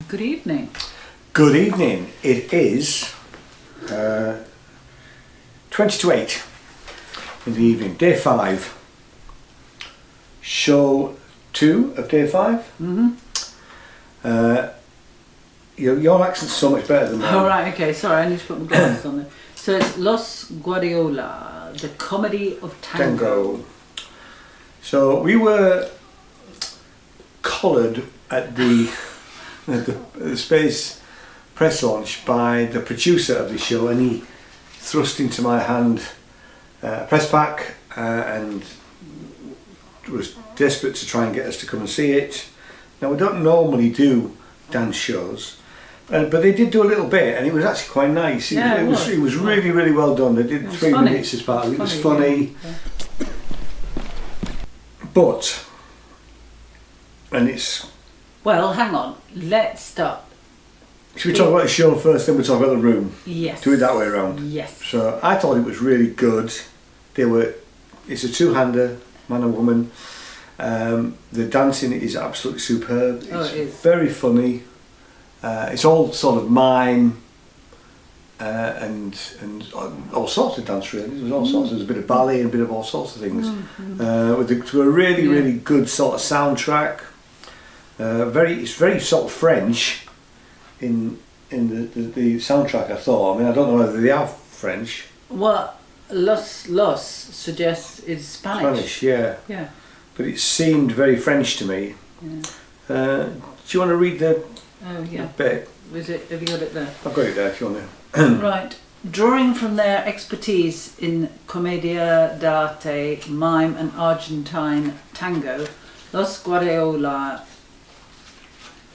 Good evening. Good evening. It is 20 to 8 in the evening, day 5. Show 2 of day 5. Your accent's so much better than mine. Oh, right, okay, sorry, I need to put my glasses on there. So it's Los Guardiola, the comedy of tango. So we were collared at the Space press launch by the producer of the show, and he thrust into my hand a press pack and was desperate to try and get us to come and see it. Now, we don't normally do dance shows, but they did do a little bit, and it was actually quite nice. It was really, really well done. They did 3 minutes as part of it. It was funny. Yeah. But, and it's... Well, hang on. Let's start. Should we talk about the show first, then we'll talk about the room? Yes. Do it that way around. Yes. So I thought it was really good. It's a two-hander, man and woman. The dancing is absolutely superb. It's it is. Very funny. It's all sort of mime and all sorts of dance, really. There's all sorts. There's a bit of ballet and a bit of all sorts of things. To a really, really good sort of soundtrack. It's very sort of French in the soundtrack, I thought. I mean, I don't know whether they are French. Well, Los suggests it's Spanish. Spanish, yeah. Yeah. But it seemed very French to me. Yeah. Do you want to read the bit? Have you got it there? I've got it there if you want to. Right. Drawing from their expertise in commedia, dell'arte, mime and Argentine tango, Los Guardiola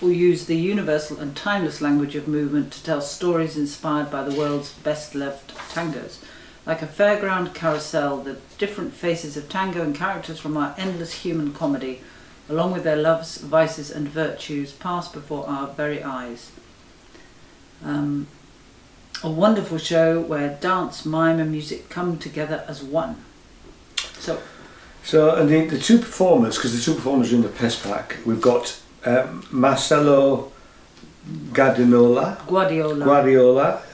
will use the universal and timeless language of movement to tell stories inspired by the world's best-loved tangos. Like a fairground carousel, the different faces of tango and characters from our endless human comedy, along with their loves, vices and virtues, pass before our very eyes. A wonderful show where dance, mime and music come together as one. So and the two performers, because the two performers are in the press pack, we've got Marcelo Guardiola,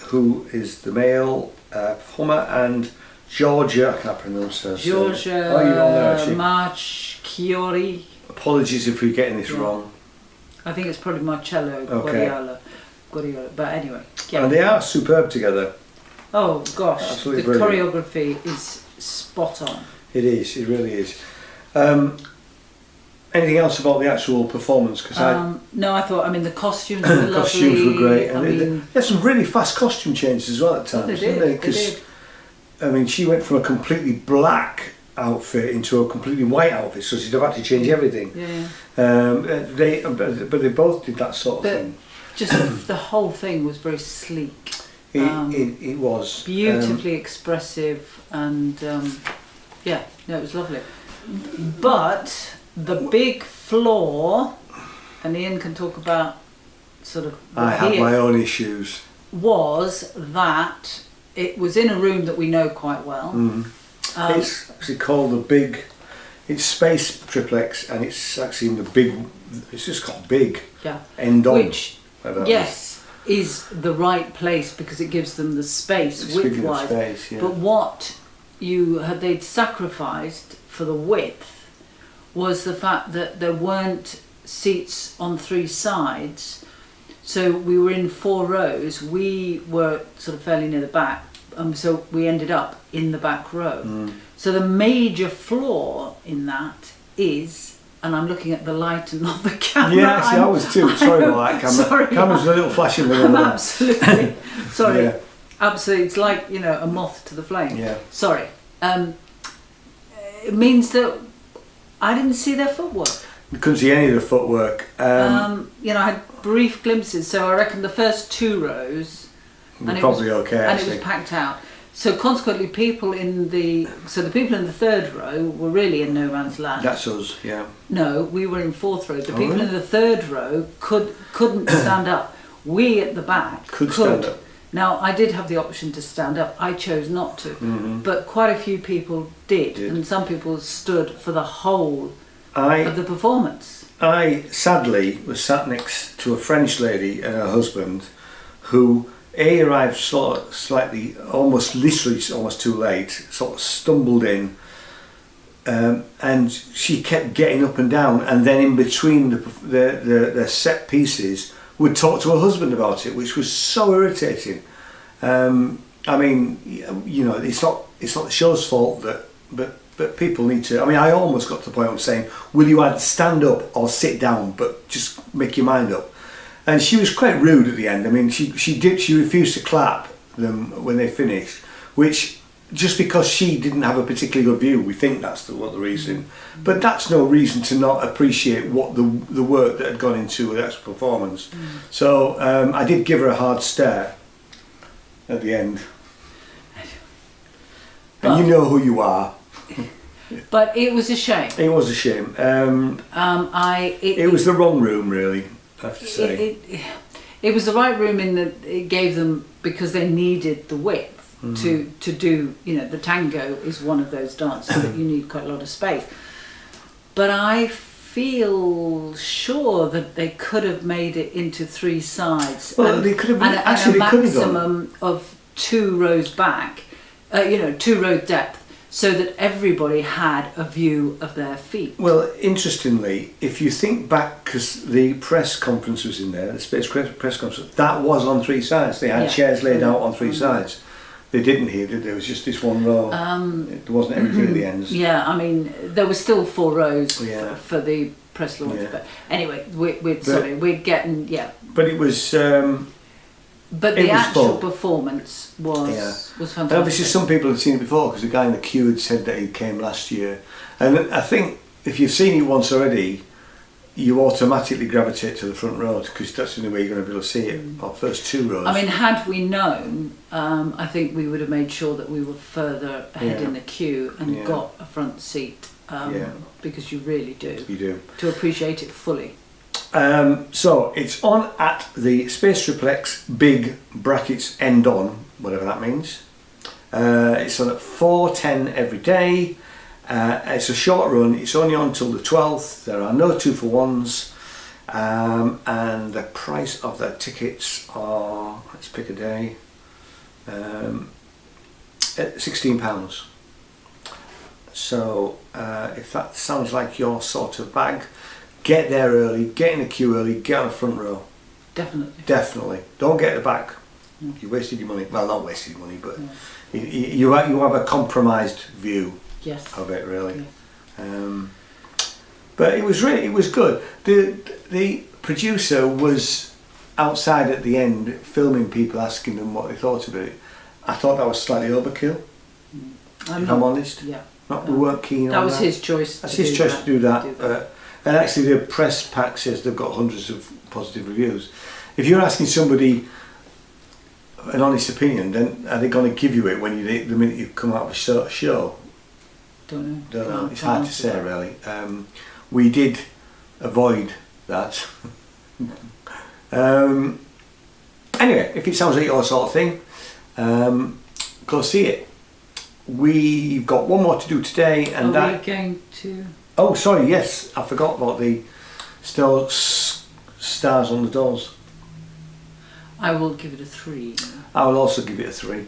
who is the male performer, and Georgia, I can't pronounce her. Georgia Marchiori. Apologies if we're getting this wrong. I think it's probably Marcello Guardiola. But anyway. Yeah. And they are superb together. Oh gosh, absolutely the brilliant. choreography is spot on. It is, it really is. Anything else about the actual performance? No, I thought, the costumes were lovely. Costumes were great. And there's some really fast costume changes as well at times, didn't they? Because, she went from a completely black outfit into a completely white outfit, so she'd have had to change everything. Yeah. But they both did that sort of thing. Just the whole thing was very sleek. It was. Beautifully expressive and, it was lovely. But the big flaw, and Ian can talk about sort of... I have my own issues. Was that it was in a room that we know quite well. It's actually called it's Space Triplex, and it's actually in it's just called Big. Yeah. End on. Which, yes, is the right place because it gives them the space width-wise. Space, yeah. But what they'd sacrificed for the width was the fact that there weren't seats on 3 sides. So we were in 4 rows. We were sort of fairly near the back. So we ended up in the back row. So the major flaw in that is, and I'm looking at the light and not the camera. Yeah, actually, I was too. Sorry about that camera. Sorry, Camera's a little flashing thing on there. Absolutely. Sorry. Yeah. Absolutely. It's like, a moth to the flame. Yeah. Sorry. It means that I didn't see their footwork. You couldn't see any of the footwork. I had brief glimpses, so I reckon the first 2 rows... And probably okay, and it was packed out. So consequently, the people in the 3rd row were really in no man's land. That's us, yeah. No, we were in 4th row. The people in the 3rd row couldn't stand up. We at the back could stand up. Now, I did have the option to stand up. I chose not to, but quite a few people did, and some people stood for the whole of the performance. I sadly was sat next to a French lady and her husband who arrived sort of slightly, literally almost too late, sort of stumbled in, and she kept getting up and down, and then in between the set pieces would talk to her husband about it, which was so irritating. I mean, you know, it's not the show's fault but people need to. I mean, I almost got to the point of saying, will you either stand up or sit down, but just make your mind up. And she was quite rude at the end. I mean, she refused to clap them when they finished, which, just because she didn't have a particularly good view, we think that's what the reason. But that's no reason to not appreciate what the work that had gone into the actual performance. So I did give her a hard stare at the end. And you know who you are. But it was a shame. It was a shame. It was the wrong room, really, I have to say. It was the right room in that it gave them, because they needed the width to do, you know, the tango is one of those dances that you need quite a lot of space. But I feel sure that they could have made it into 3 sides. Well, they could have actually a maximum of 2 rows back, 2 row depth, so that everybody had a view of their feet. Well, interestingly, if you think back, because the press conference was in there, the space press conference, that was on 3 sides. They had chairs laid out on 3 sides. They didn't here, did they? It was just this one row. There wasn't everything at the ends. Yeah, I mean, there were still 4 rows for the press launch. Yeah. But anyway, we're getting, But it was... but the actual performance was fantastic. And obviously some people had seen it before, because the guy in the queue had said that he came last year. And I think if you've seen it once already, you automatically gravitate to the front row, because that's the only way you're going to be able to see it, our first 2 rows. I mean, had we known, I think we would have made sure that we were further ahead in the queue and got a front seat, because you really do. You do. To appreciate it fully. So it's on at the Space Triplex, big brackets end on, whatever that means. It's on at 4:10 every day. It's a short run. It's only on till the 12th. There are no 2-for-1s, and the price of the tickets are, let's pick a day, £16. So if that sounds like your sort of bag, get there early, get in the queue early, get on the front row. Definitely. Don't get at the back. You wasted your money. Well, not wasted your money, but you have a compromised view of it, really. But it was good. The producer was outside at the end filming people, asking them what they thought of it. I thought that was slightly overkill, if I'm honest. Yeah. We weren't keen on that. That was his choice. That's his choice to do that. And actually the press pack says they've got hundreds of positive reviews. If you're asking somebody an honest opinion, then are they going to give you it the minute you come out of a show? Don't know. It's hard to say, really. We did avoid that. Anyway, if it sounds like your sort of thing, go see it. We've got one more to do today, and are we going to? Oh, sorry. Yes, I forgot about the stars on the doors. I will give it a 3. I will also give it a 3.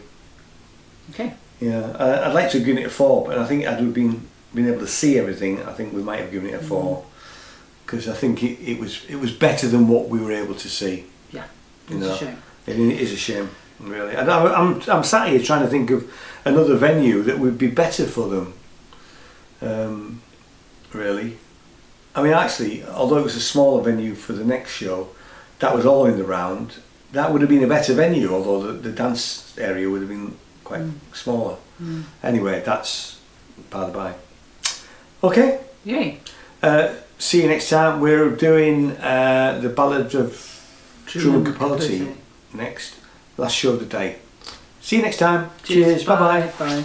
Okay. Yeah, I'd like to have given it a 4, but I think I'd have been able to see everything. I think we might have given it a 4, because I think it was better than what we were able to see. Yeah, it's a shame. It is a shame, really. And I'm sat here trying to think of another venue that would be better for them. Really. I mean, actually, although it was a smaller venue for the next show, that was all in the round. That would have been a better venue, although the dance area would have been quite smaller. Anyway, that's by the by. Okay. Yay. See you next time. We're doing the Ballad of Truman Capote next. Last show of the day. See you next time. Cheers. Bye-bye. Bye.